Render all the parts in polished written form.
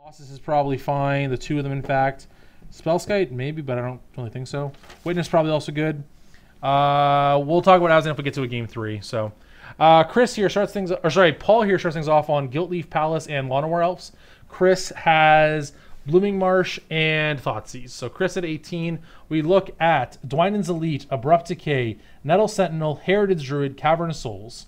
Colossus is probably fine. The two of them, in fact. Spellskite, maybe, but I don't really think so. Witness probably also good. We'll talk about Aslan if we get to a game 3. So, Chris here starts things, or sorry, Paul here starts things off on Guiltleaf Palace and Llanowar Elves. Chris has Blooming Marsh and Thoughtseize. So Chris at 18. We look at Dwynen's Elite, Abrupt Decay, Nettle Sentinel, Heritage Druid, Cavern of Souls.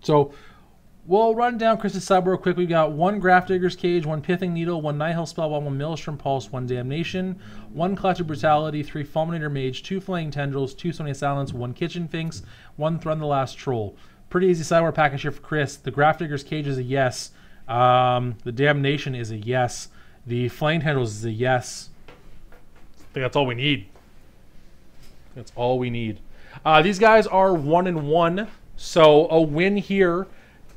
So we'll run down Chris's side real quick. We've got 1 Grafdigger's Cage, 1 Pithing Needle, 1 Nihil Spellbomb, 1 Maelstrom Pulse, 1 Damnation, 1 Clutch of Brutality, 3 Fulminator Mage, 2 Flaying Tendrils, 2 Sony Silence, 1 Kitchen Finks, 1 Thrun the Last Troll. Pretty easy sideboard package here for Chris. The Grafdigger's Cage is a yes. The Damnation is a yes. The Flaying Tendrils is a yes. I think that's all we need. That's all we need. These guys are 1-1. So a win here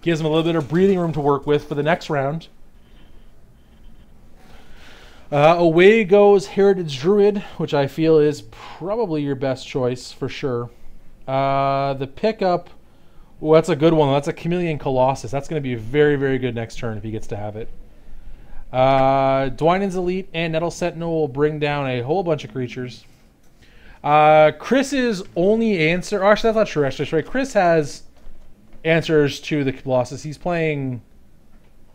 gives them a little bit of breathing room to work with for the next round. Away goes Heritage Druid, which I feel is probably your best choice for sure. The pickup, well, that's a good one. That's a Chameleon Colossus. That's going to be very, very good next turn if he gets to have it. Dwynen's Elite and Nettle Sentinel will bring down a whole bunch of creatures. Chris's only answer... Oh, actually, that's not true. Actually, right. Chris has answers to the Colossus. He's playing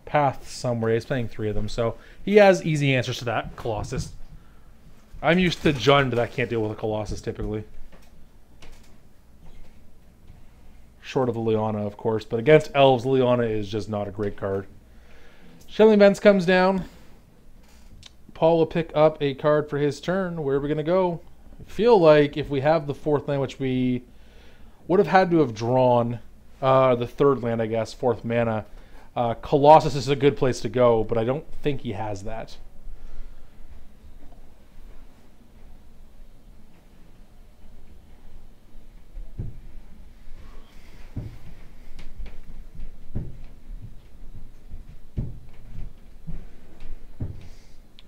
Path somewhere. He's playing 3 of them, so he has easy answers to that Colossus. I'm used to Jund, but I can't deal with a Colossus typically. Short of the Liana, of course, but against Elves, Liana is just not a great card. Shelling Vents comes down. Paul will pick up a card for his turn. Where are we going to go? I feel like if we have the 4th land, which we would have had to have drawn, the 3rd land, I guess, 4th mana, Colossus is a good place to go, but I don't think he has that.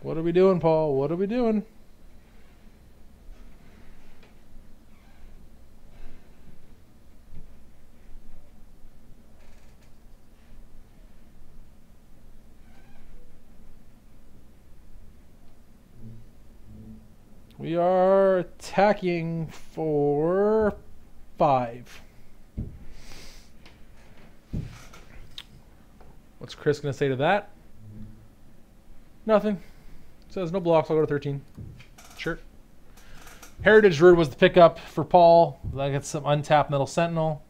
What are we doing, Paul? What are we doing? We are attacking for 5. What's Chris going to say to that? Nothing. Says no blocks, I'll go to 13. Sure. Heritage Druid was the pickup for Paul. I got some untapped Nettle Sentinel.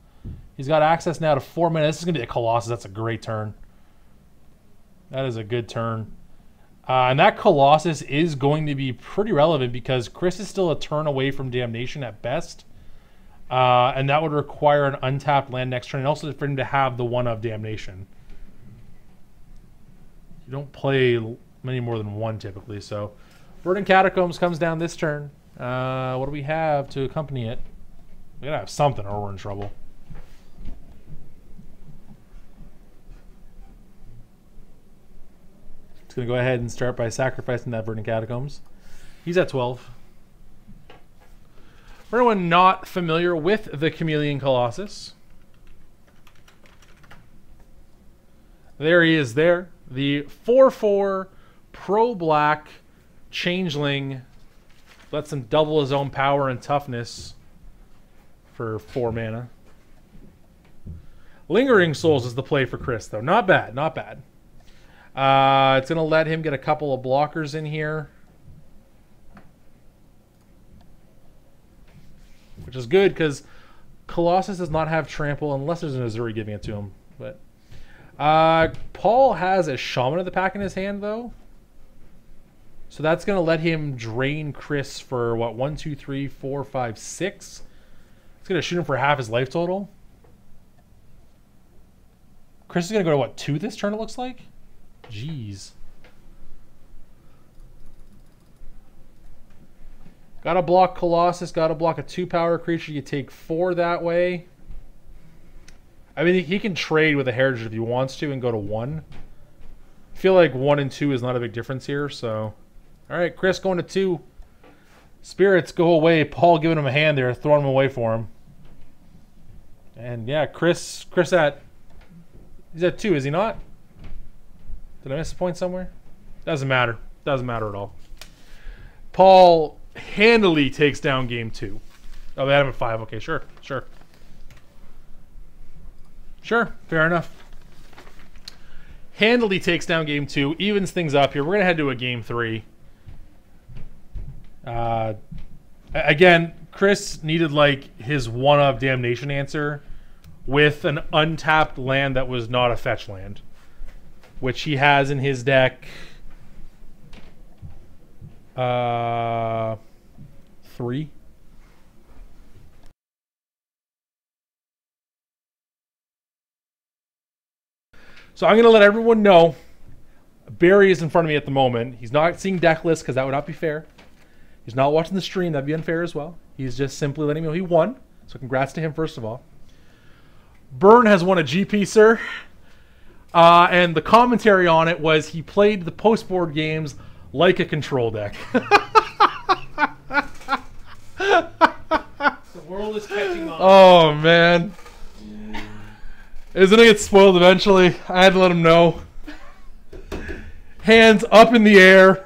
He's got access now to 4 mana. This is going to be a Colossus. That's a great turn. That is a good turn. And that Colossus is going to be pretty relevant because Chris is still a turn away from Damnation at best. And that would require an untapped land next turn, and also for him to have the 1 of Damnation. You don't play many more than 1 typically, so Verdant Catacombs comes down this turn. What do we have to accompany it? We gotta have something or we're in trouble. Going to go ahead and start by sacrificing that Verdant Catacombs. He's at 12. For anyone not familiar with the Chameleon Colossus, there he is there. The 4/4 pro-black changeling lets him double his own power and toughness for 4 mana. Lingering Souls is the play for Chris, though. Not bad, not bad. It's going to let him get a couple of blockers in here, which is good because Colossus does not have trample unless there's an Azuri giving it to him. But Paul has a Shaman of the Pack in his hand, though. So that's going to let him drain Chris for, what, 1, 2, 3, 4, 5, 6? It's going to shoot him for half his life total. Chris is going to go to, what, 2 this turn, it looks like? Jeez. Gotta block Colossus, gotta block a 2-power creature. You take 4 that way. I mean, he can trade with a Heritage if he wants to and go to 1. I feel like 1 and 2 is not a big difference here, so... Alright, Chris going to 2. Spirits, go away. Paul giving him a hand there, throwing him away for him. And yeah, Chris he's at 2, is he not? Did I miss a point somewhere? Doesn't matter. Doesn't matter at all. Paul handily takes down game 2. Oh, they had him at 5. Okay, sure. Sure, fair enough. Handily takes down game 2, evens things up here. We're going to head to a game 3. Again, Chris needed like his one of damnation answer with an untapped land that was not a fetch land, which he has in his deck. 3. So I'm going to let everyone know Barry is in front of me at the moment. He's not seeing deck lists because that would not be fair. He's not watching the stream. That'd be unfair as well. He's just simply letting me know he won. So congrats to him, first of all. Byrne has won a GP, sir. And the commentary on it was he played the post-board games like a control deck. The world is catching on. Oh, man. Isn't it get spoiled eventually? I had to let him know. Hands up in the air.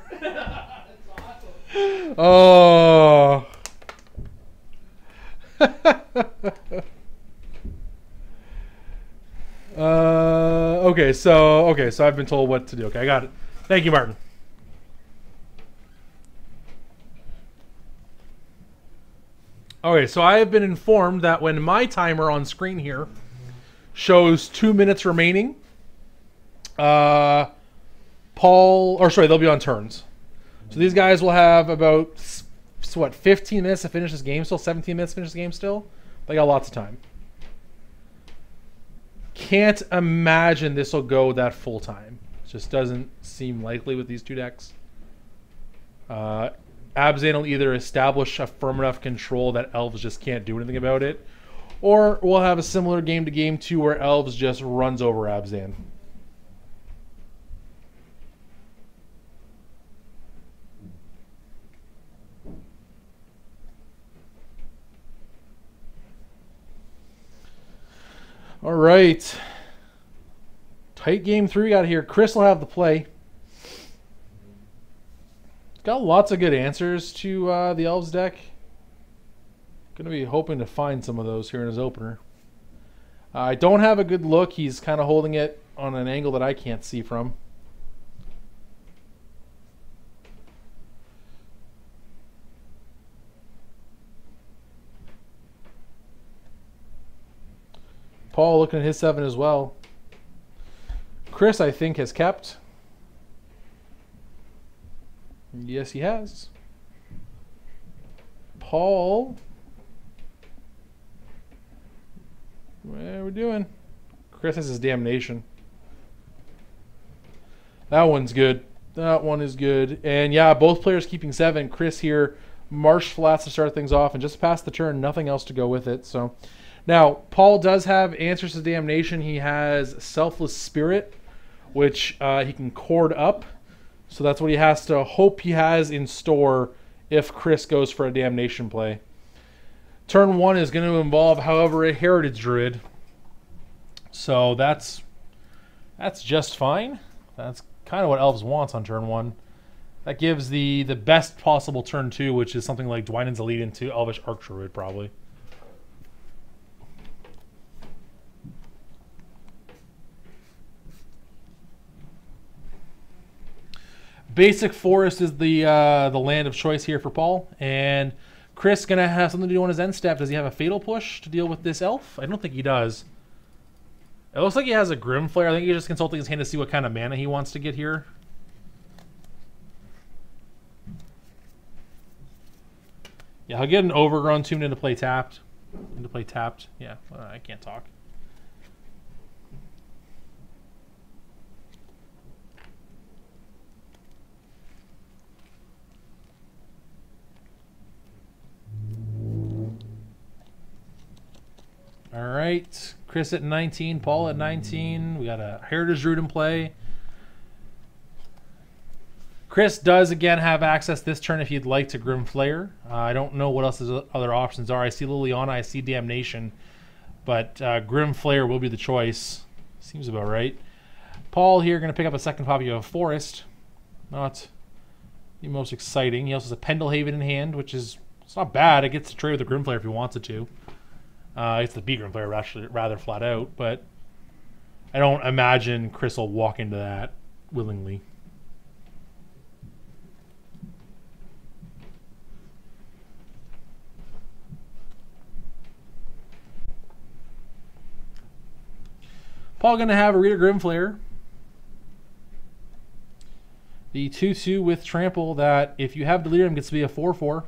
Oh. Okay, so I've been told what to do. Okay, I got it. Thank you, Martin. Okay, so I have been informed that when my timer on screen here shows 2 minutes remaining, they'll be on turns. So these guys will have about, 15 minutes to finish this game still? 17 minutes to finish this game still? They got lots of time. Can't imagine this will go that full time. Just doesn't seem likely with these two decks. Abzan will either establish a firm enough control that Elves just can't do anything about it, or we'll have a similar game to game 2 where Elves just runs over Abzan. All right. Tight game 3 we got here. Chris will have the play. Got lots of good answers to the Elves deck. Going to be hoping to find some of those here in his opener. I don't have a good look. He's kind of holding it on an angle that I can't see from. Paul looking at his 7 as well. Chris, I think, has kept. Yes, he has. Paul. What are we doing? Chris has his damnation. That one's good. That one is good. And yeah, both players keeping 7. Chris here, marsh flats to start things off, and just past the turn, nothing else to go with it. So now, Paul does have answers to damnation. He has Selfless Spirit, which he can cord up. So that's what he has to hope he has in store if Chris goes for a damnation play. Turn 1 is going to involve, however, a Heritage Druid. So that's just fine. That's kind of what Elves wants on turn 1. That gives the best possible turn 2, which is something like Dwynen's Elite into Elvish Arc Druid, probably. Basic Forest is the land of choice here for Paul, and Chris gonna have something to do on his end step. Does he have a Fatal Push to deal with this elf? I don't think he does. It looks like he has a Grim Flare. I think he's just consulting his hand to see what kind of mana he wants to get here. Yeah, he'll get an Overgrown Tune into play tapped. Yeah, I can't talk. All right, Chris at 19, Paul at 19. We got a Heritage Druid in play. Chris does, again, have access this turn if you'd like to Grim Flayer. I don't know what else his other options are. I see Liliana, I see Damnation, but Grim Flayer will be the choice. Seems about right. Paul here going to pick up a second copy of Forest. Not the most exciting. He also has a Pendlehaven in hand, which is it's not bad. It gets to trade with the Grim Flayer if he wants it to. It's the B Grim Flayer actually rather flat out, but I don't imagine Chris will walk into that willingly. Paul going to have a Rita Grimflayer. The 2/2 with Trample that if you have Delirium gets to be a 4/4.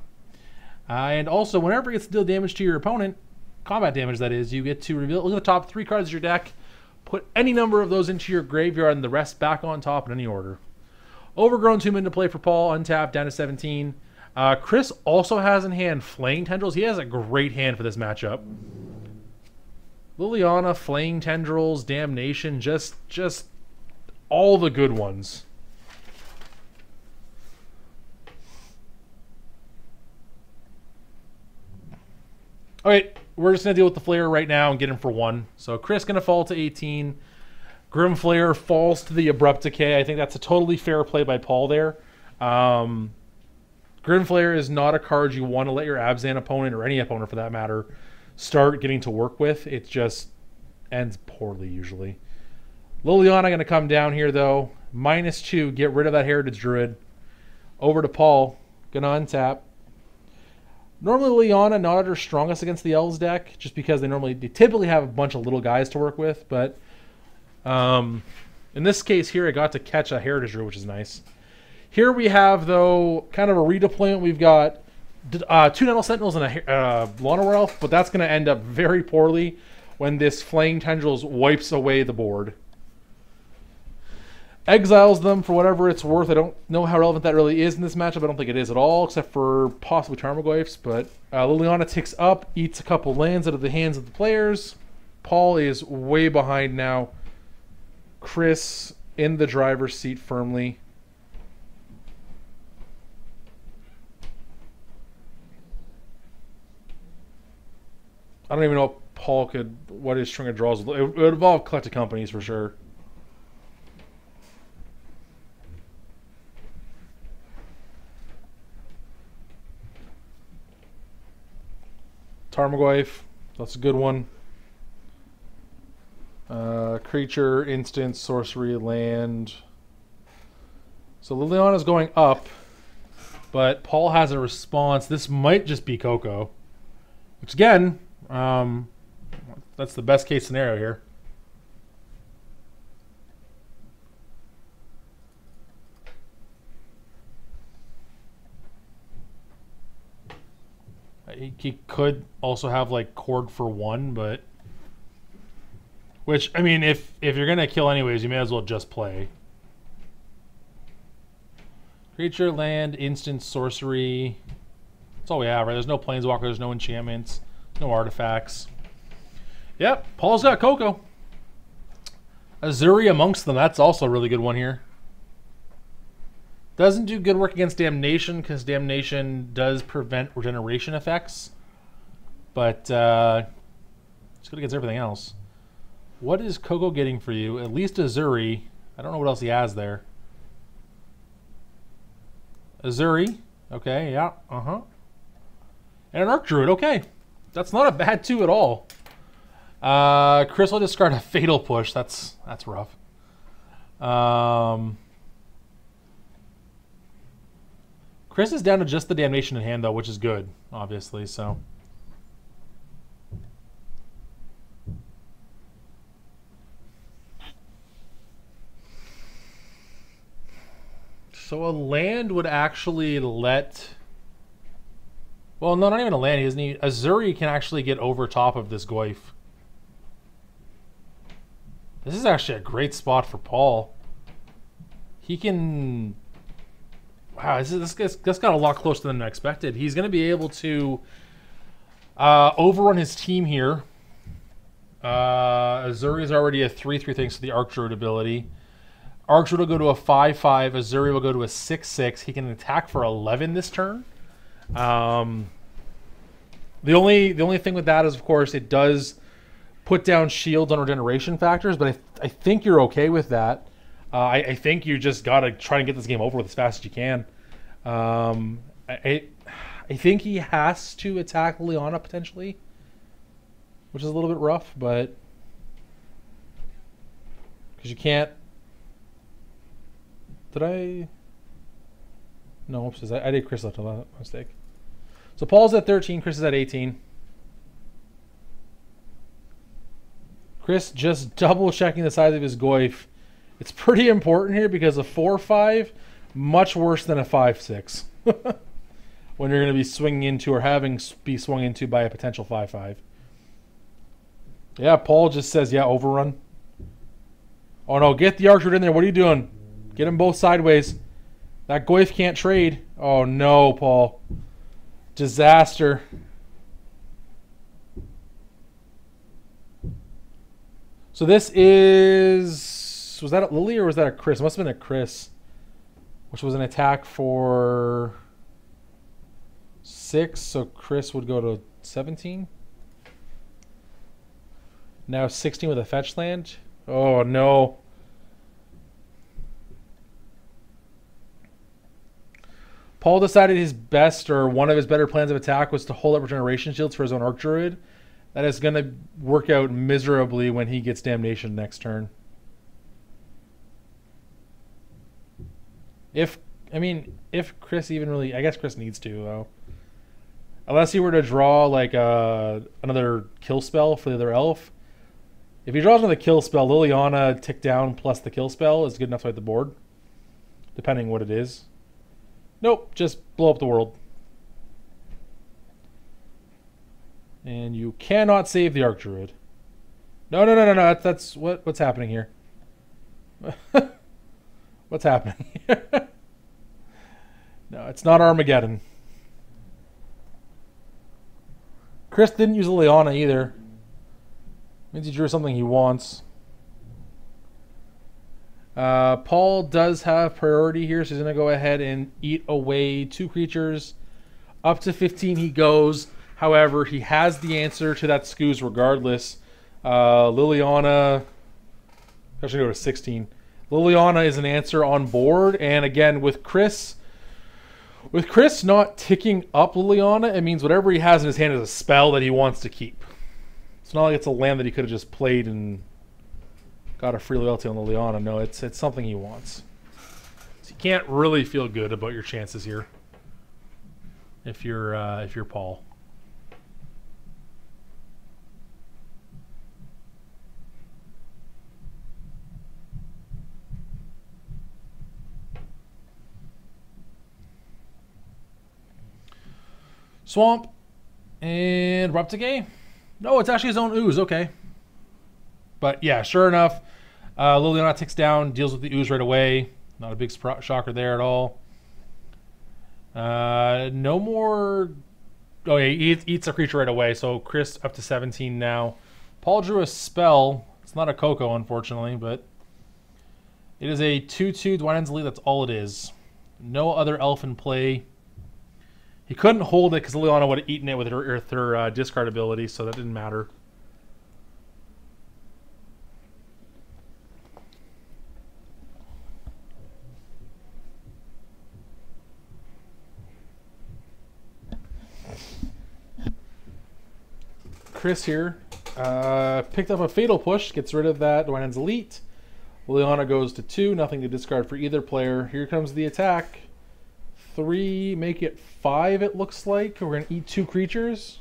And also, whenever it gets to deal damage to your opponent, combat damage that is, you get to reveal, look at the top 3 cards of your deck, put any number of those into your graveyard and the rest back on top in any order. Overgrown Tomb into play for Paul, untapped, down to 17. Chris also has in hand Flaying Tendrils. He has a great hand for this matchup. Liliana, Flaying Tendrils, Damnation, just all the good ones. Alright, we're just going to deal with the Flayer right now and get him for 1. So Chris going to fall to 18. Grim Flayer falls to the Abrupt Decay. I think that's a totally fair play by Paul there. Grim Flayer is not a card you want to let your Abzan opponent, or any opponent for that matter, start getting to work with. It just ends poorly usually. Liliana going to come down here though. -2, get rid of that Heritage Druid. Over to Paul. Going to untap. Normally Liliana not at her strongest against the Elves deck, just because they typically have a bunch of little guys to work with, but in this case here I got to catch a Heritage Druid, which is nice. Here we have though kind of a redeployment. We've got 2 Nettle Sentinels and a Lawnmower Elf, but that's going to end up very poorly when this Flaying Tendrils wipes away the board. Exiles them for whatever it's worth. I don't know how relevant that really is in this matchup. I don't think it is at all, except for possibly Tarmogoyfs. But Liliana ticks up, eats a couple lands out of the hands of the players. Paul is way behind now. Chris in the driver's seat firmly. I don't even know if Paul could, what his string of draws would, it would involve Collected Companies for sure. Tarmogoyf, that's a good one. Creature, instant, sorcery, land. So Liliana's going up, but Paul has a response. This might just be Coco, which again, that's the best case scenario here. He could also have like Cord for 1, but which, I mean, if you're gonna kill anyways, you may as well just play. Creature, land, instant, sorcery. That's all we have, right? There's no Planeswalker, there's no enchantments, no artifacts. Yep, Paul's got Coco. Azuri amongst them, that's also a really good one here. Doesn't do good work against Damnation, because Damnation does prevent regeneration effects. But it's good against everything else. What is Coco getting for you? At least Azuri. I don't know what else he has there. Azuri. Okay, yeah, And an Arc Druid, okay. That's not a bad 2 at all. Chris will discard a Fatal Push. That's rough. Chris is down to just the Damnation in hand, though, which is good, obviously, so. So a land would actually let... Well, no, not even a land. He doesn't need... Azuri can actually get over top of this Goyf. This is actually a great spot for Paul. He can... Wow, this got a lot closer than I expected. He's going to be able to overrun his team here. Azuri is already a 3/3 thanks to the Arc Druid ability. Archer will go to a 5/5. Azuri will go to a 6/6. He can attack for 11 this turn. The only thing with that is, of course, it does put down shields on regeneration factors, but I think you're okay with that. I think you just got to try and get this game over with as fast as you can. I think he has to attack Liliana potentially, which is a little bit rough, but because you can't. Did I? No, oops, I did Chris left a mistake. So Paul's at 13, Chris is at 18. Chris just double checking the size of his goif. It's pretty important here because a 4/5, much worse than a 5/6. When you're going to be swinging into or having be swung into by a potential 5/5. Yeah, Paul just says, yeah, overrun. Oh no, get the archer in there. What are you doing? Get them both sideways. That goif can't trade. Oh no, Paul. Disaster. So this is... Was that a Lily or was that a Chris? It must have been a Chris. Which was an attack for 6. So Chris would go to 17. Now 16 with a fetch land. Oh no. Paul decided his best, or one of his better plans of attack, was to hold up regeneration shields for his own Arc Druid. That is going to work out miserably when he gets Damnation next turn. If Chris even really... I guess Chris needs to, though. Unless he were to draw, like, another kill spell for the other elf. If he draws another kill spell, Liliana tick down plus the kill spell is good enough to fight the board. Depending what it is. Nope, just blow up the world. And you cannot save the Arc Druid. No. That's what's happening here. What's happening here? No, it's not Armageddon. Chris didn't use Liliana either. Means he drew something he wants. Paul does have priority here, so he's going to go ahead and eat away 2 creatures. Up to 15 he goes. However, he has the answer to that Scooz regardless. Liliana... Actually, go to 16. Liliana is an answer on board. And again, with Chris not ticking up Liliana, it means whatever he has in his hand is a spell that he wants to keep. It's not like it's a land that he could have just played and... got a free loyalty on Liliana. No, it's something he wants. So you can't really feel good about your chances here if you're Paul. Swamp and Repticate. No, it's actually his own ooze. Okay. But yeah, sure enough, Liliana ticks down, deals with the ooze right away. Not a big shocker there at all. No more... Oh yeah, he eats a creature right away, so Chris up to 17 now. Paul drew a spell. It's not a Coco, unfortunately, but... It is a 2/2 Dwynen's Elite, that's all it is. No other elf in play. He couldn't hold it because Liliana would have eaten it with her discard ability, so that didn't matter. Chris here picked up a Fatal Push, gets rid of that Dwynen's Elite. Liliana goes to 2, nothing to discard for either player. Here comes the attack. 3, make it 5 it looks like. We're going to eat 2 creatures.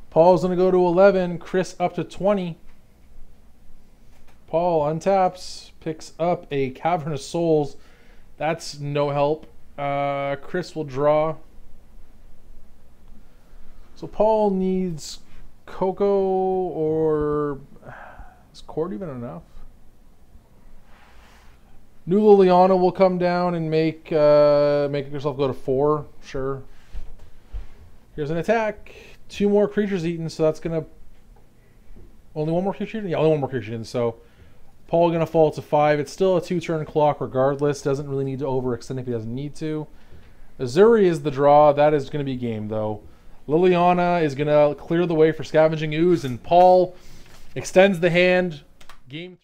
Paul's going to go to 11, Chris up to 20. Paul untaps, picks up a Cavern of Souls. That's no help. Chris will draw. So Paul needs Coco or... Is Court even enough? New Liliana will come down and make yourself go to 4. Sure. Here's an attack. 2 more creatures eaten, so that's going to Only one more creature? Yeah, only one more creature. So Paul going to fall to 5. It's still a 2-turn clock regardless. Doesn't really need to overextend if he doesn't need to. Azuri is the draw. That is going to be game, though. Liliana is going to clear the way for Scavenging Ooze, and Paul extends the hand. Game